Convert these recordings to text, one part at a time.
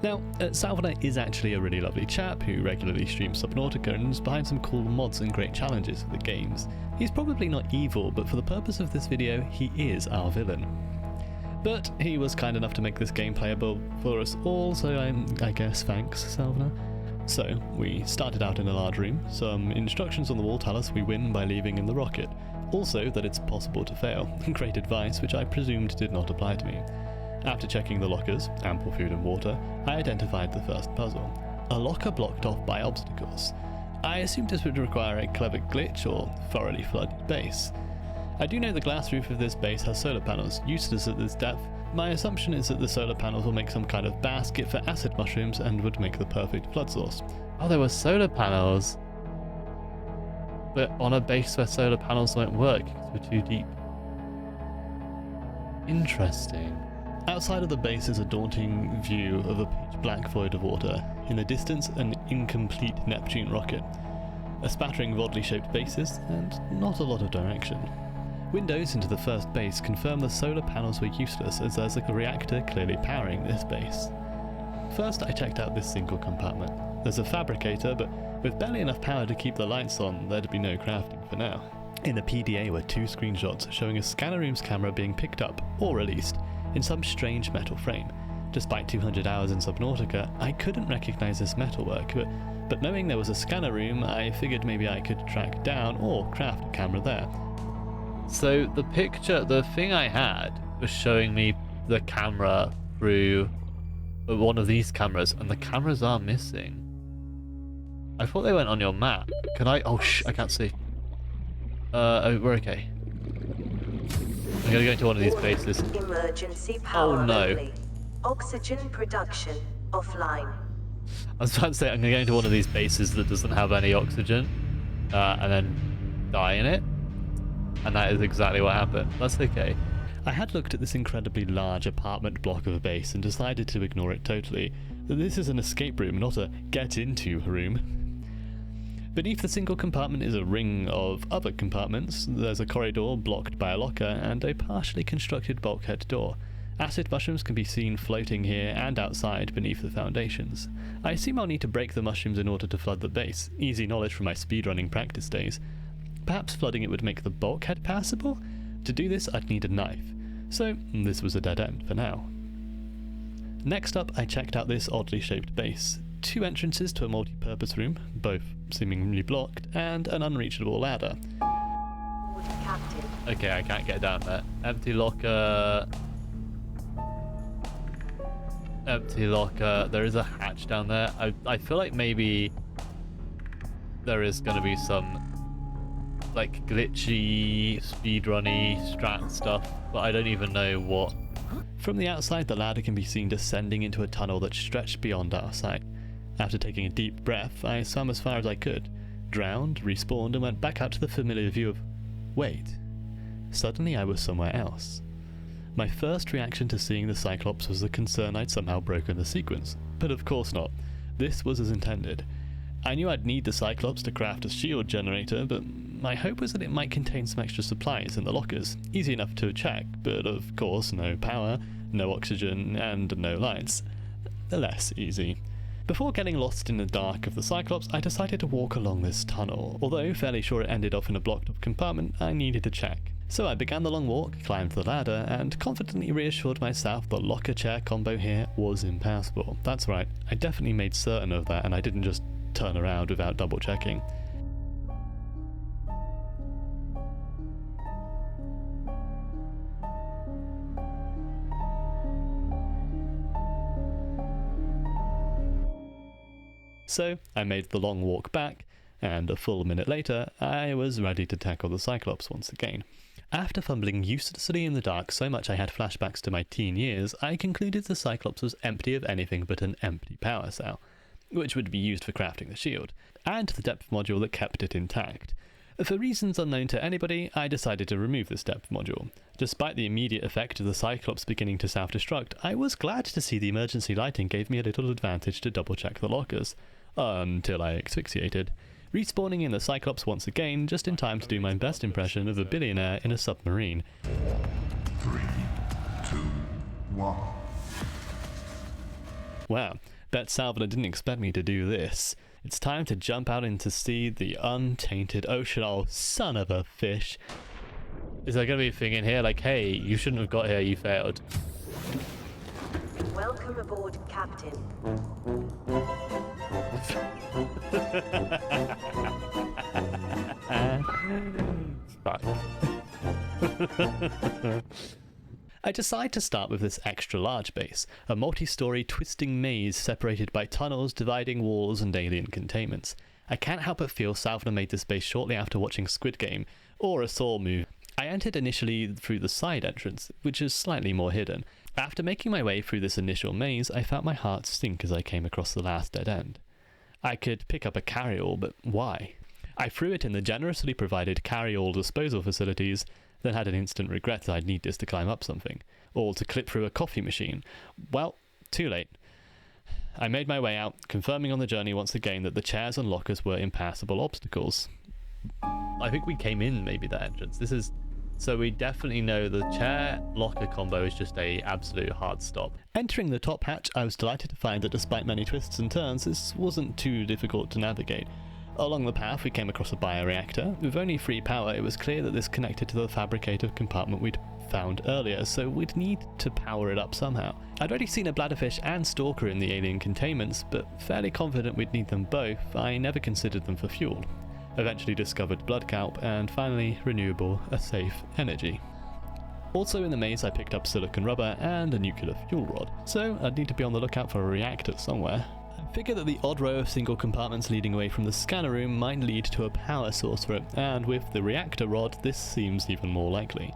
Now, Salvaner is actually a really lovely chap who regularly streams Subnautica and is behind some cool mods and great challenges for the games. He's probably not evil, but for the purpose of this video, he is our villain. But he was kind enough to make this game playable for us all, so I guess thanks, Salvaner. So, we started out in a large room. Some instructions on the wall tell us we win by leaving in the rocket. Also, that it's possible to fail. Great advice, which I presumed did not apply to me. After checking the lockers, ample food and water, I identified the first puzzle. A locker blocked off by obstacles. I assumed this would require a clever glitch or thoroughly flooded base. I do know the glass roof of this base has solar panels, useless at this depth. My assumption is that the solar panels will make some kind of basket for acid mushrooms and would make the perfect flood source. Oh, there were solar panels. But on a base where solar panels won't work because we're too deep. Interesting. Outside of the base is a daunting view of a pitch black void of water. In the distance, an incomplete Neptune rocket. A spattering of oddly shaped bases, and not a lot of direction. Windows into the first base confirm the solar panels were useless as there's a reactor clearly powering this base. First I checked out this single compartment. There's a fabricator, but with barely enough power to keep the lights on, there'd be no crafting for now. In the PDA were two screenshots showing a scanner room's camera being picked up, or released, in some strange metal frame. Despite 200 hours in Subnautica, I couldn't recognise this metalwork, but knowing there was a scanner room, I figured maybe I could track down or craft a camera there. So the thing I had was showing me the camera through one of these cameras, and the cameras are missing. I thought they went on your map. Can I? Oh, I can't see. Oh, we're okay. I'm gonna go into one of these bases. Emergency power. Oh no. Only. Oxygen production offline. I was about to say I'm gonna go into one of these bases that doesn't have any oxygen, and then die in it. And that is exactly what happened. That's okay. I had looked at this incredibly large apartment block of a base and decided to ignore it totally. This is an escape room, not a get into room. Beneath the single compartment is a ring of other compartments. There's a corridor blocked by a locker and a partially constructed bulkhead door. Acid mushrooms can be seen floating here and outside beneath the foundations. I assume I'll need to break the mushrooms in order to flood the base. Easy knowledge from my speedrunning practice days. Perhaps flooding it would make the bulkhead passable? To do this, I'd need a knife. So, this was a dead end for now. Next up, I checked out this oddly shaped base. Two entrances to a multi-purpose room, both seemingly blocked, and an unreachable ladder. Okay, I can't get down there. Empty locker. Empty locker. There is a hatch down there. I feel like maybe there is going to be some like glitchy, speedrunny strat stuff, but I don't even know what. From the outside, the ladder can be seen descending into a tunnel that stretched beyond our sight. After taking a deep breath, I swam as far as I could, drowned, respawned, and went back out to the familiar view of... wait. Suddenly I was somewhere else. My first reaction to seeing the Cyclops was the concern I'd somehow broken the sequence, but of course not. This was as intended. I knew I'd need the Cyclops to craft a shield generator, but my hope was that it might contain some extra supplies in the lockers. Easy enough to check, but of course no power, no oxygen, and no lights. Less easy. Before getting lost in the dark of the Cyclops, I decided to walk along this tunnel. Although fairly sure it ended off in a blocked off compartment, I needed to check. So I began the long walk, climbed the ladder, and confidently reassured myself the locker chair combo here was impassable. That's right, I definitely made certain of that, and I didn't just turn around without double checking. So I made the long walk back, and a full minute later I was ready to tackle the Cyclops once again. After fumbling uselessly in the dark so much I had flashbacks to my teen years, I concluded the Cyclops was empty of anything but an empty power cell, which would be used for crafting the shield, and the depth module that kept it intact. For reasons unknown to anybody, I decided to remove this depth module. Despite the immediate effect of the Cyclops beginning to self-destruct, I was glad to see the emergency lighting gave me a little advantage to double-check the lockers. Until I asphyxiated. Respawning in the Cyclops once again, just in time to do my best impression of a billionaire in a submarine. 3, 2, 1. Wow, bet Salvador didn't expect me to do this. It's time to jump out into see the untainted ocean. Oh, son of a fish. Is there going to be a thing in here like, hey, you shouldn't have got here, you failed? Welcome aboard, Captain. I decide to start with this extra large base, a multi-story twisting maze separated by tunnels, dividing walls and alien containments. I can't help but feel Salvador made this base shortly after watching Squid Game, or a Saw movie. I entered initially through the side entrance, which is slightly more hidden. After making my way through this initial maze, I felt my heart sink as I came across the last dead end. I could pick up a carry-all, but why? I threw it in the generously provided carry-all disposal facilities, then had an instant regret that I'd need this to climb up something, or to clip through a coffee machine. Well, too late. I made my way out, confirming on the journey once again that the chairs and lockers were impassable obstacles. I think we came in maybe that entrance. So we definitely know the chair locker combo is just a absolute hard stop. Entering the top hatch, I was delighted to find that despite many twists and turns, this wasn't too difficult to navigate. Along the path, we came across a bioreactor. With only free power, it was clear that this connected to the fabricated compartment we'd found earlier, so we'd need to power it up somehow. I'd already seen a bladderfish and stalker in the alien containments, but fairly confident we'd need them both. I never considered them for fuel. Eventually discovered blood kelp, and finally renewable, a safe energy. Also in the maze, I picked up silicon rubber and a nuclear fuel rod, so I'd need to be on the lookout for a reactor somewhere. I figured that the odd row of single compartments leading away from the scanner room might lead to a power source for it, and with the reactor rod, this seems even more likely.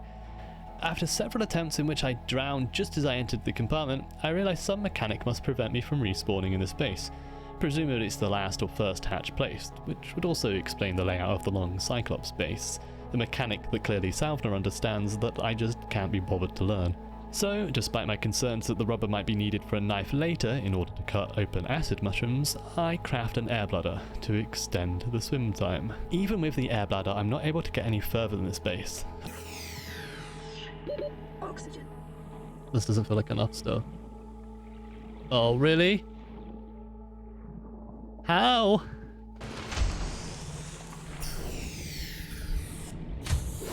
After several attempts in which I drowned just as I entered the compartment, I realised some mechanic must prevent me from respawning in this base. Presumably it's the last or first hatch placed, which would also explain the layout of the long Cyclops base, the mechanic that clearly Salvador understands that I just can't be bothered to learn. So, despite my concerns that the rubber might be needed for a knife later in order to cut open acid mushrooms, I craft an air bladder to extend the swim time. Even with the air bladder, I'm not able to get any further than this base. Oxygen. This doesn't feel like enough stuff. Oh, really? How?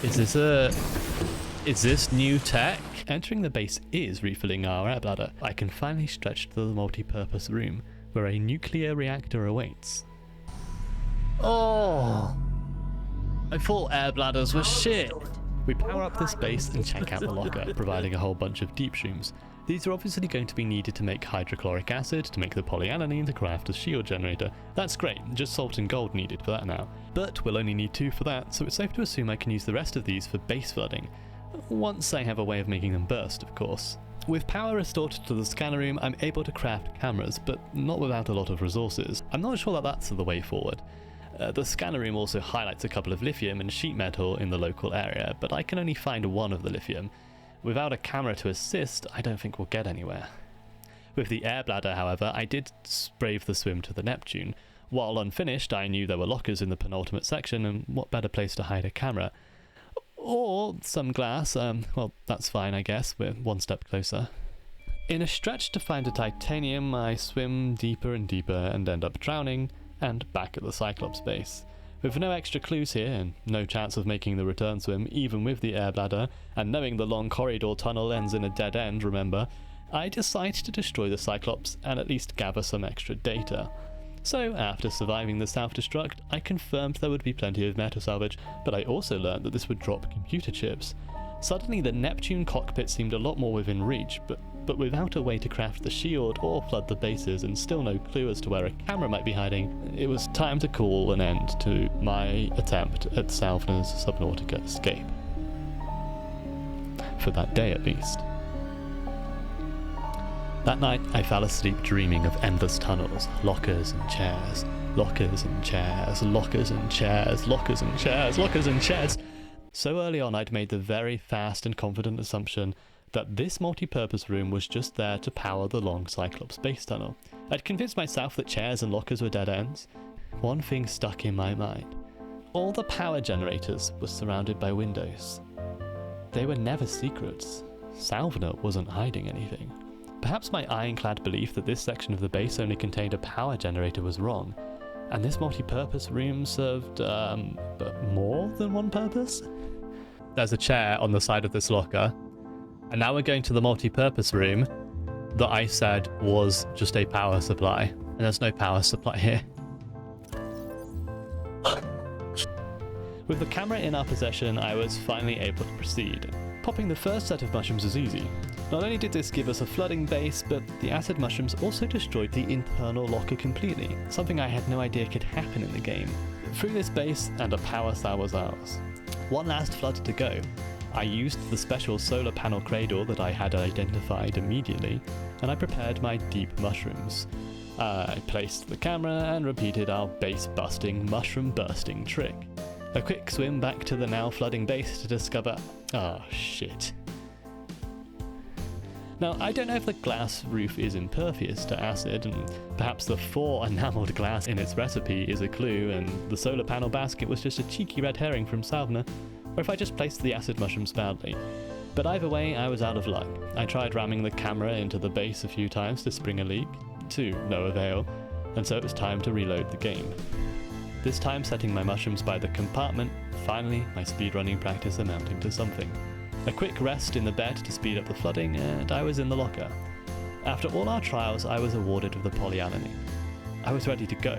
Is this new tech? Entering the base is refilling our air bladder. I can finally stretch to the multi-purpose room, where a nuclear reactor awaits. Oh! I thought air bladders were shit. We power up this base and check out the locker, providing a whole bunch of deep shrooms. These are obviously going to be needed to make hydrochloric acid, to make the polyaniline to craft a shield generator. That's great, just salt and gold needed for that now. But we'll only need 2 for that, so it's safe to assume I can use the rest of these for base flooding. Once I have a way of making them burst, of course. With power restored to the scanner room, I'm able to craft cameras, but not without a lot of resources. I'm not sure that that's the way forward. The scanner room also highlights a couple of lithium and sheet metal in the local area, but I can only find one of the lithium. Without a camera to assist, I don't think we'll get anywhere. With the air bladder, however, I did brave the swim to the Neptune. While unfinished, I knew there were lockers in the penultimate section, and what better place to hide a camera? Or some glass. Well, that's fine, I guess. We're one step closer. In a stretch to find a titanium, I swim deeper and deeper and end up drowning, and back at the Cyclops base. With no extra clues here, and no chance of making the return swim even with the air bladder, and knowing the long corridor tunnel ends in a dead end, remember, I decide to destroy the Cyclops and at least gather some extra data. So, after surviving the self-destruct, I confirmed there would be plenty of meta salvage, but I also learned that this would drop computer chips. Suddenly the Neptune cockpit seemed a lot more within reach, but without a way to craft the shield or flood the bases and still no clue as to where a camera might be hiding, it was time to call an end to my attempt at Salvador's Subnautica Escape. For that day at least. That night I fell asleep dreaming of endless tunnels, lockers and chairs, lockers and chairs, lockers and chairs, lockers and chairs, lockers and chairs. So early on I'd made the very fast and confident assumption that this multi-purpose room was just there to power the long Cyclops space tunnel. I'd convinced myself that chairs and lockers were dead ends. One thing stuck in my mind. All the power generators were surrounded by windows. They were never secrets. Salvador wasn't hiding anything. Perhaps my ironclad belief that this section of the base only contained a power generator was wrong, and this multi-purpose room served more than one purpose? There's a chair on the side of this locker, and now we're going to the multi-purpose room that I said was just a power supply, and there's no power supply here. With the camera in our possession, I was finally able to proceed. Popping the first set of mushrooms was easy. Not only did this give us a flooding base, but the acid mushrooms also destroyed the internal locker completely, something I had no idea could happen in the game. Through this base, and a power cell was ours. One last flood to go. I used the special solar panel cradle that I had identified immediately, and I prepared my deep mushrooms. I placed the camera and repeated our base-busting, mushroom-bursting trick. A quick swim back to the now flooding base to discover... oh shit. Now, I don't know if the glass roof is impervious to acid, and perhaps the 4 enameled glass in its recipe is a clue, and the solar panel basket was just a cheeky red herring from Savna, or if I just placed the acid mushrooms badly. But either way, I was out of luck. I tried ramming the camera into the base a few times to spring a leak, to no avail, and so it was time to reload the game. This time setting my mushrooms by the compartment, finally my speedrunning practice amounting to something. A quick rest in the bed to speed up the flooding, and I was in the locker. After all our trials, I was awarded with the polyalenine. I was ready to go.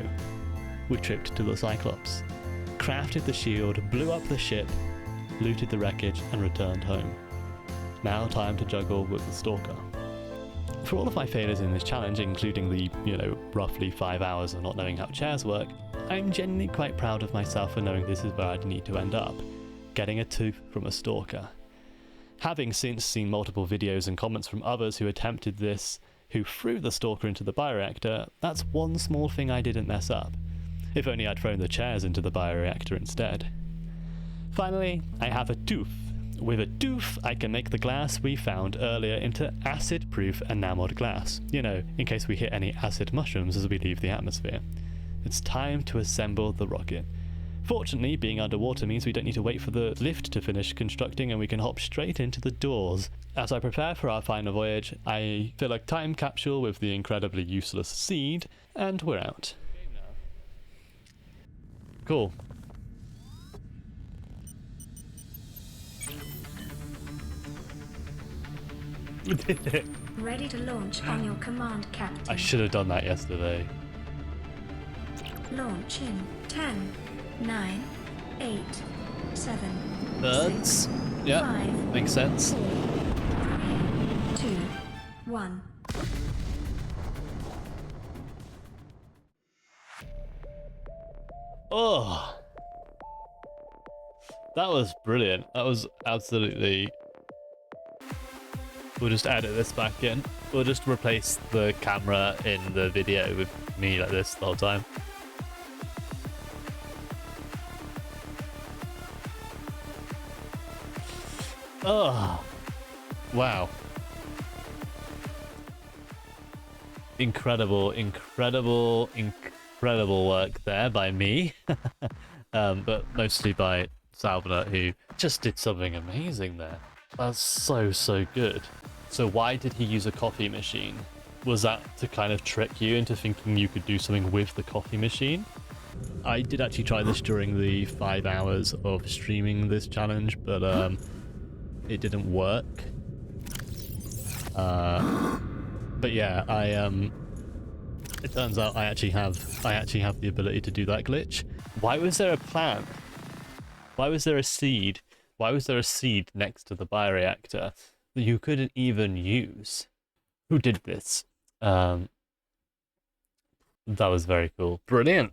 We tripped to the Cyclops, crafted the shield, blew up the ship, looted the wreckage, and returned home. Now time to juggle with the Stalker. For all of my failures in this challenge, including the, roughly 5 hours of not knowing how chairs work, I'm genuinely quite proud of myself for knowing this is where I'd need to end up, getting a tooth from a Stalker. Having since seen multiple videos and comments from others who attempted this, who threw the Stalker into the bioreactor, that's one small thing I didn't mess up. If only I'd thrown the chairs into the bioreactor instead. Finally, I have a tooth. With a tooth, I can make the glass we found earlier into acid-proof enameled glass, in case we hit any acid mushrooms as we leave the atmosphere. It's time to assemble the rocket. Fortunately, being underwater means we don't need to wait for the lift to finish constructing and we can hop straight into the doors. As I prepare for our final voyage, I fill a time capsule with the incredibly useless seed, and we're out. Cool. Ready to launch on your command, Captain. I should have done that yesterday. Launch in 10, 9, 8, 7, Birds? 6, Yep, 5, makes sense. 4, 3, 2, 1. Oh! That was brilliant. That was absolutely... We'll just edit this back in. We'll just replace the camera in the video with me like this the whole time. Oh, wow. Incredible work there by me. But mostly by Salvador, who just did something amazing there. That's so good. So why did he use a coffee machine? Was that to kind of trick you into thinking you could do something with the coffee machine? I did actually try this during the 5 hours of streaming this challenge, but it didn't work. But yeah, it turns out I actually have the ability to do that glitch. Why was there a plant? Why was there a seed? Why was there a seed next to the bioreactor that you couldn't even use? Who did this? That was very cool. Brilliant.